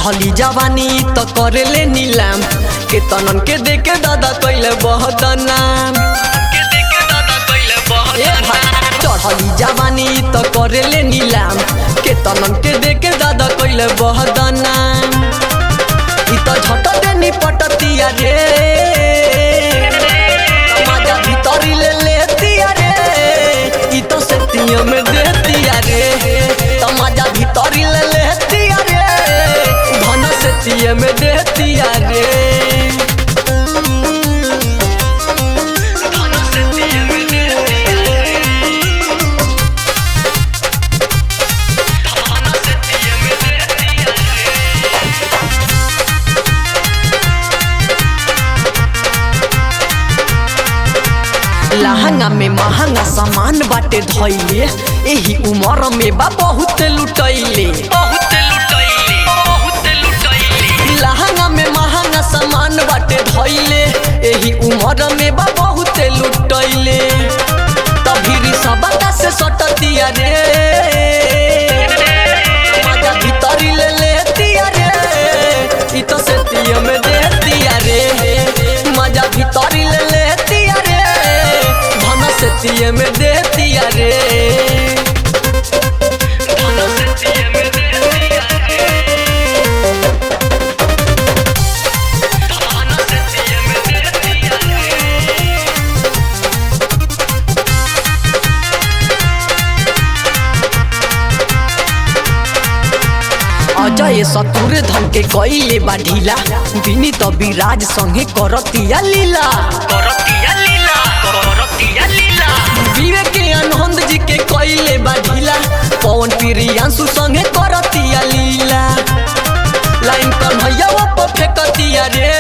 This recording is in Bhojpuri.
चढ़ली जवानी तो करेले नीलाम के तनन के देके दादा कैले बहुत नाम। चढ़ली जवानी तो करेले नीलाम के तनन के देके दादा कैले बहुत नाम। इ तो झट देनी पटतिया रे मजा भीतरी ले लेतिया रे। इ तो सेतिया में देतिया रे मजा भीतरी ले लेतिया रे धन सेतिया में देतिया रे। लहंगा में महंगा सामान बाटे धइले एही उम्र में बा बहुत लुटैले। लहंगा में महंगा सामान बाटे धइले एही उम्र में बा बहुत लुटैले। तभी सबका से सटतिया रे मजा भीतरी ले लेतिया रे। इ तो सेतिया में देतिया रे मजा भीतरी ले लेतिया रे धन सेतिया में देतिया रे। अजय सतुर धन के कइले बा ढीला बिनी तो विराज संगे करतिया लीला। विवेक आनंद जी के कइले बा ढीला पवन प्रियांशु संगे करतिया लीला। लाइन कन्हैया पे फेकतिया रे